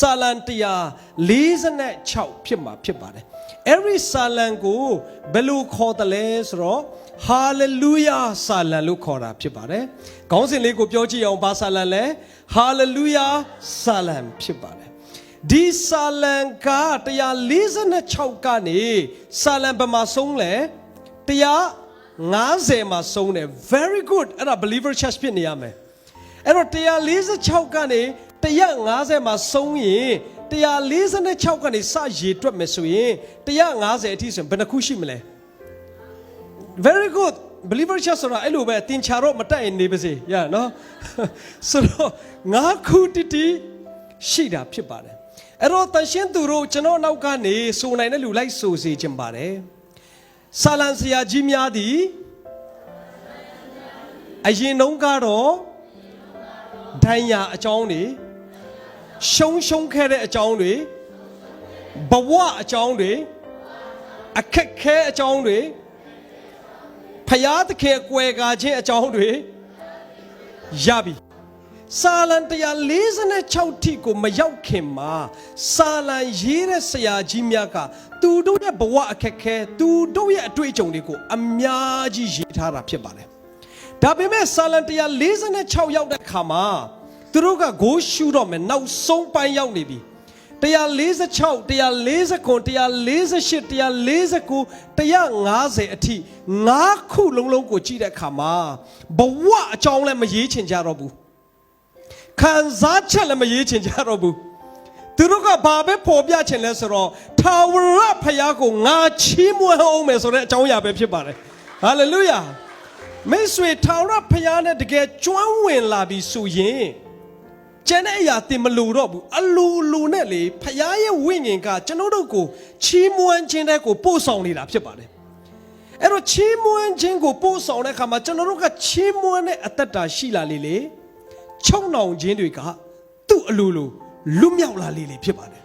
စာလံ146ဖြစ်မှာဖြစ်ပါတယ်အဲ့ဒီစာလံကိုဘယ်လိုခေါ်တယ်လဲဆိုတော့ဟာလေလုယာစာလံလို့ခေါ်တာဖြစ်ပါတယ်ခေါင်းစဉ်လေးကိုပြောကြည့်အောင်ဘာစာလံလဲဟာလေလုယာစာလံဖြစ်ပါတယ်ဒီစာလံက146ကနေစာလံဘယ်မှာဆုံးလဲ150မှာဆုံးတယ် very good အဲ့ဒါ believer church ဖြစ်နေရမယ်အဲ့တော့146ကနေ150မှာဆုံးရင်146ကနေစရေတွက်မယ်ဆိုရင်150အထိဆိုရင်ဘယ်နှခုရှိမလဲ very good believer church ဆိုတာအဲ့လိုပဲတင်ချာတော့မတက်ရင်နေပါစေရနော်ဆိုတော့9ခုတိရှိတာဖြစ်ပါတယ်အဲ့တော့တန်ရှင်းသူတို့ကျွန်တော်နောက်ကနေဆိုနိုင်တဲ့လူလိုက်ဆိုစေချင်ပါတယ်ဆာလံဆရာကြီးများသည်အရင်တုန်းကတော့ဒဏ်ရာအကြောင်းတွေရှုံးခဲ့တဲ့အကြောင်းတွေဘဝအကြောင်းတွေအခက်ခဲအကြောင်းတွေဖယားသခင်ကွယ်ကာခြင်းအကြောင်းတွေရပြီစာလံ146ထိကိုမရောက်ခင်မှာစာလံရေးတဲ့ဆရာကြီးများကသူတို့ရဲ့ဘဝအခက်ခဲသူတို့ရဲ့အတွေ့အကြုံတွေကိုအများကြီးရေးထားတာဖြစ်ပါတယ်ဒါပေမဲ့စာလံ146ရောက်တဲ့ခါမှာသူတို့ကဂိုးရှူတော့မယ်နောက်ဆုံးပိုင်းရောက်နေပြီ146 149 148 149 150အထိ9ခုလုံးကိုကြည့်တဲ့အခါမှာဘဝအကြောင်းလည်းမရေးချင်ကြတော့ဘူးခံစားချက်လည်းမရေးချင်ကြတော့ဘူးသူတို့ကဘာပဲပေါ်ပြချင်လဲဆိုတော့ထာဝရဘုရားကိုငါချီးမွမ်းအောင်မယ်ဆိုတဲ့အကြောင်းအရာပဲဖြစ်ပါတယ်ဟာလေလုယာမိတ်ဆွေထာဝရဘုရားနဲ့တကယ်ကျွမ်းဝင်လာပြီဆိုရင်ကျန်တဲ့အရာတင်မလို့တော့ဘူးအလိုနဲ့လေဖခင်ရဲ့ဝိညာဉ်ကကျွန်တော်တို့ကိုချီးမွမ်းခြင်းတဲ့ကိုပို့ဆောင်နေတာဖြစ်ပါတယ်အဲ့တော့ချီးမွမ်းခြင်းကိုပို့ဆောင်တဲ့အခါမှာကျွန်တော်တို့ကချီးမွမ်းတဲ့အသက်တာရှိလာလေချုံနှောင်ခြင်းတွေကသူ့အလိုလွတ်မြောက်လာလေဖြစ်ပါတယ်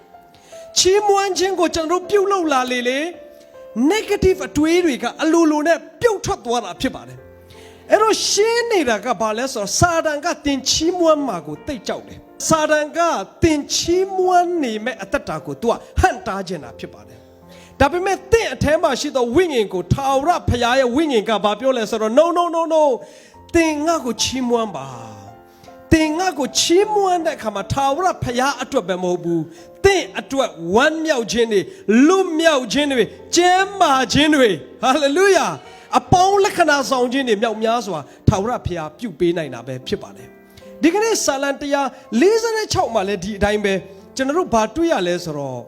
ချီးမွမ်းခြင်းကိုကျွန်တော်တို့ပြုတ်လောက်လာလေ negative အတွေးတွေကအလိုနဲ့ပြုတ်ထွက်သွားတာဖြစ်ပါတယ်အဲ့တော့ရှင်းနေတာကဘာလဲဆိုတော့စာတန်ကတင်ချီးမွမ်းမှာကိုတိတ်ကြောက်တယ်စာတန်ကတင်ချီးမွမ်းနေမဲ့အသက်တာကို तू ဟန့်တားခြင်းတာဖြစ်ပါတယ်ဒါပေမဲ့တင့်အထဲမှာရှိသောဝိညာဉ်ကိုထာဝရဘုရားရဲ့ဝိညာဉ်ကဘာပြောလဲဆိုတော့ no တင်ငါ့ကိုချီးမွမ်းပါတင်ငါ့ကိုချီးမွမ်းတဲ့အခါမှာထာဝရဘုရားအတွက်ပဲမဟုတ်ဘူးတင့်အတွက်ဝမ်းမြောက်ခြင်းတွေလွတ်မြောက်ခြင်းတွေကျမ်းမာခြင်းတွေဟာလေလုယာအပေါင်းလက္ခဏာဆောင်ခြင်းတွေမြောက်များစွာထာဝရဘုရားပြုပေးနိုင်တာပဲဖြစ်ပါတယ်ဒီကနေ့စာလံ146မှာလည်းဒီအတိုင်းပဲကျွန်တော်တို့ဘာတွေ့ရလဲဆိုတော့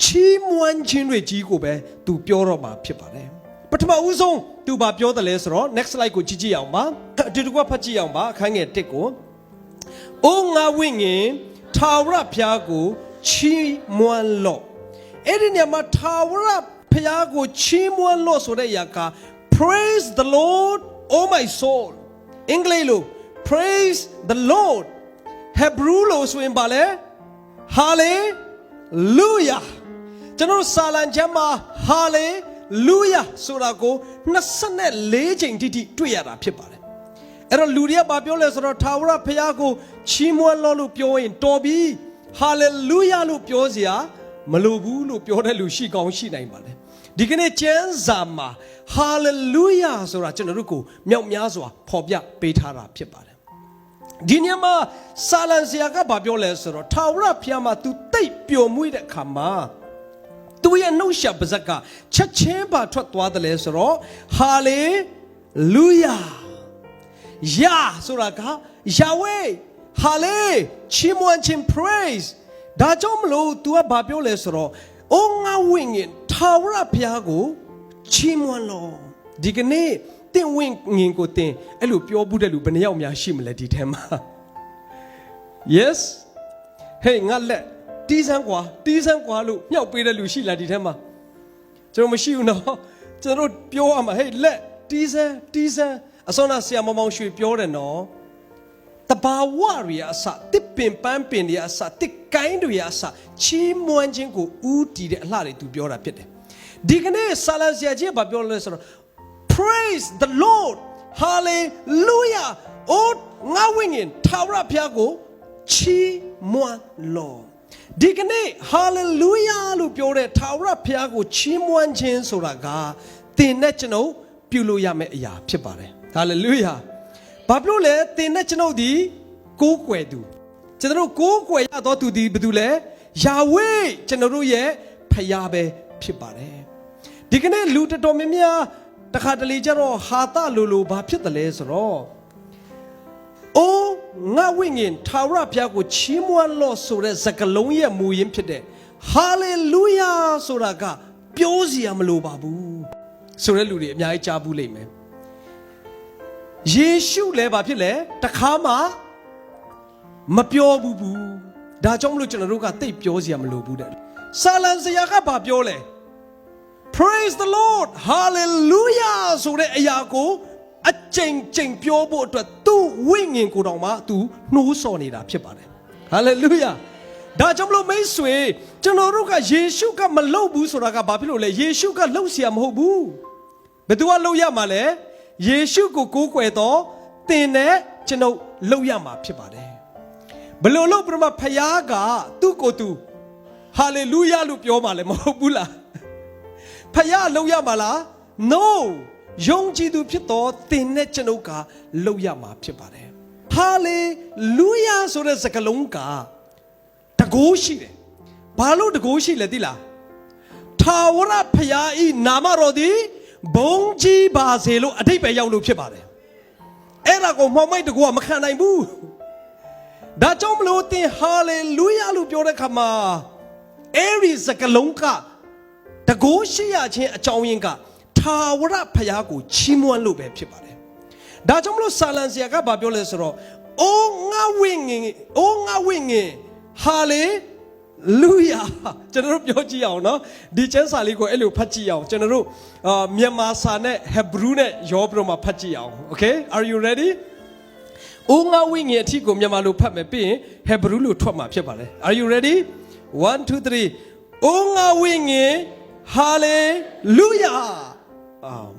ချီးမွမ်းခြင်းတွေကြီးကိုပဲသူပြောတော့မှာဖြစ်ပါတယ်ပထမဦးဆုံးသူဘာပြောတယ်လဲဆိုတော့ next slide ကိုကြည့်အောင်ပါဒီတစ်ခွက်ဖတ်ကြည့်အောင်ပါအခန်းငယ်1ကိုအိုငါဝိညာဉ်ထာဝရဘုရားကိုချီးမွမ်းလော့အဲ့ဒီနေရာမှာထာဝရဘုရားကိုချီးမွမ်းလို့ဆိုတဲ့အရာက praise the Lord oh my soul အင်္ဂလိပ်လို praise the Lord Hebrew လိုဆိုရင်ပါလေ hallelujah ကျွန်တော်စာလံကျမ်းမှာ hallelujah ဆိုတာကို24ချိန်တိတိတွေ့ရတာဖြစ်ပါတယ်အဲ့တော့လူတွေကဘာပြောလဲဆိုတော့ထာဝရဘုရားကိုချီးမွမ်းလို့ပြောရင်တော်ပြီ hallelujah လို့ပြောစရာမလိုဘူးလို့ပြောတဲ့လူရှိကောင်းရှိနိုင်ပါတယ်ဒီကနေ့ကျမ်းစာမှာ hallelujah ဆိုတာကျွန်တော်တို့ကိုမြောက်များစွာဖော်ပြပေးထားတာဖြစ်ပါတယ်ဒီညမှာစာလံဆရာကဘာပြောလဲဆိုတော့ထာဝရဘုရားမှာ तू တိတ်ပျော်မွေ့တဲ့အခါမှာသူရဲ့နှုတ်ဆက်ပါးစပ်ကချက်ချင်းပါထွက်သွားတယ်လဲဆိုတော့ hallelujah ယာဆိုတာက Yahweh hallelujah ချီးမွမ်းခြင်း praiseဒါကြောင့်မလို့ तू ကဘာပြောလဲဆိုတော့အိုငါဝိညာဉ်ထာဝရဘုရားကိုချီးမွမ်းလို့ဒီကနေ့တင့်ဝိညာဉ်ကိုတင်အဲ့လိုပြောဘူးတဲ့လူဘယ်နှယောက်များရှိမလဲဒီထဲမှာ yes hey ငါလက်တီးစမ်းကွာလို့မြောက်ပေးတဲ့လူရှိလားဒီထဲမှာကျွန်တော်မရှိဘူးနော်ကျွန်တော်ပြောရမှာ hey လက်တီးစမ်းအစောနာဆရာမောင်ရွှေပြောတယ်နော်တဘာဝတွေအစတစ်ပင်ပန်းပင်တွေအစတစ်ကိုင်းတွေအစချီးမွမ်းခြင်းကိုဦးတည်တဲ့အလှတွေသူပြောတာဖြစ်တယ်ဒီကနေ့ဆာလံဆရာကြီးကပြောလဲဆိုတော့ praise the Lord hallelujah အိုငါဝိညာဉ်ထာဝရဘုရားကို ချီးမွမ်းလော့ဒီကနေ့ဟာလေလုယာလို့ပြောတဲ့ထာဝရဘုရားကိုချီးမွမ်းခြင်းဆိုတာကသင်နဲ့ကျွန်တော်ပြုလို့ရမယ့်အရာဖြစ်ပါတယ်ဟာလေလုယာဘာဖြစ်လို့လဲသင်နဲ့ကျွန်တော်ဒီကိုးကွယ်သူကျွန်တော်ကိုးကွယ်ရတော့သူဒီဘာလို့လဲယာဝေးကျွန်တော်တို့ရဲ့ဖခင်ပဲဖြစ်ပါတယ်ဒီကနေ့လူတော်များများတခါတလေကျတော့ဟာသလိုဘာဖြစ်တယ်လဲဆိုတော့အိုးငါဝိညာဉ်ထာဝရဘုရားကိုချီးမွမ်းလို့ဆိုတဲ့စကားလုံးရဲ့မူရင်းဖြစ်တဲ့ဟာလေလုယာဆိုတာကပြောစရာမလိုပါဘူးဆိုတဲ့လူတွေအများကြီးကြားဘူးလိမ့်မယ်ယေရှုလည်းဘာဖြစ်လဲတခါမှမပြောဘူးဒါကြောင့်မလို့ကျွန်တော်တို့ကသိပြောစရာမလိုဘူးတဲ့ဆာလံစရာကဘာပြောလဲ Praise the Lord Hallelujah ဆိုတဲ့အရာကိုအကျဉ်းချင်းပြောဖို့အတွက်သူ့ဝိညာဉ်ကိုယ်တော်မှာသူနှိုးဆော်နေတာဖြစ်ပါတယ် Hallelujah ဒါကြောင့်မလို့မိတ်ဆွေကျွန်တော်တို့ကယေရှုကမလုပ်ဘူးဆိုတာကဘာဖြစ်လို့လဲယေရှုကလုပ်เสียမဟုတ်ဘူးဘယ်သူကလုပ်ရမှာလဲယေရှုကိုကိုးကွယ်တော့သင်နဲ့ကျွန်တော်လုပ်ရမှာဖြစ်ပါတယ်ဘယ်လိုလုပ်ပြမဖယားကသူ့ကိုယ်သူဟာလေလုယာလို့ပြောမှလည်းမဟုတ်ဘူးလားဖယားလုပ်ရမှာလား No ယုံကြည်သူဖြစ်တော့သင်နဲ့ကျွန်တော်ကလုပ်ရမှာဖြစ်ပါတယ်ဟာလေလုယာဆိုတဲ့စကားလုံးကတကိုးရှိတယ်ဘာလို့တကိုးရှိလဲသိလားထာဝရဘုရားဤနာမတော်သည်ဘုန်းကြီးပါစေလို့အဓိပ္ပာယ်ရောက်လို့ဖြစ်ပါတယ်အဲ့ဒါကိုမှောင်မိုက်တကူကမခံနိုင်ဘူးဒါကြောင့်မလို့သင်ဟာလေလုယာလို့ပြောတဲ့ခါမှာအဲ့ဒီစကားလုံးကတကိုးရှိရခြင်းအကြောင်းရင်းကထာဝရဘုရားကိုချီးမွမ်းလို့ပဲဖြစ်ပါတယ်ဒါကြောင့်မလို့ဆာလံဆရာကဘာပြောလဲဆိုတော့အိုးငါဝိညာဉ်ဟာလေလုယာကျွန်တော်တို့ပြောကြည့်အောင်နော်ဒီကျမ်းစာလေးကိုအဲ့လိုဖတ်ကြည့်အောင်ကျွန်တော်တို့မြန်မာစာနဲ့ဟေဘရုနဲ့ရောပြီးတော့မှဖတ်ကြည့်အောင် Okay are you ready အိုးငါဝိညာဉ်အထီးကိုမြန်မာလိုဖတ်မယ်ပြီးရင်ဟေဘရုလိုထွက်မှာဖြစ်ပါတယ် Are you ready 1 2 3အိုးငါဝိညာဉ်ဟာလေလုယာ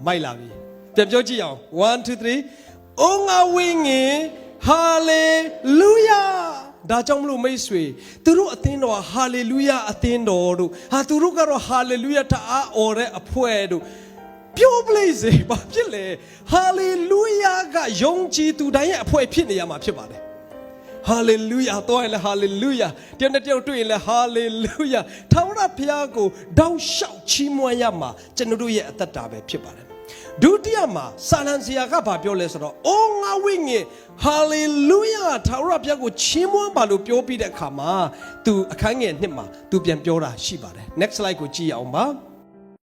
မိုက်လာပြီပြန်ပြောကြည့်အောင်1 2 3အိုးငါဝိညာဉ်ဟာလေလုယာဒါကြောင့်မလို့မိတ်ဆွေသူတို့အသင်းတော်ဟာလေလုယာအသင်းတော်တို့ဟာသူတို့ကတော့ဟာလေလုယာတအားအော်တဲ့အဖွဲတို့ပြောပလိစေဘာဖြစ်လဲဟာလေလုယာကယုံကြည်သူတိုင်းရဲ့အဖွဲဖြစ်နေရမှာဖြစ်ပါတယ်ဟာလေလုယာတော့လေဟာလေလုယာတယောက်နဲ့တယောက်တွေ့ရင်လေဟာလေလုယာထာဝရဘုရားကိုတောင်းလျှောက်ချီးမွမ်းရမှာကျွန်တော်တို့ရဲ့အသက်တာပဲဖြစ်ပါတယ်ဒုတိယမှာစာလံဆရာကဘာပြောလဲဆိုတော့အိုးငါဝိညာဉ်ဟာလေလုယာထာဝရဘုရားကိုချီးမွမ်းပါလို့ပြောပြီးတဲ့အခါမှာသူအခန်းငယ်1မှာသူပြန်ပြောတာရှိပါတယ် next slide ကိုကြည့်အောင်ပါ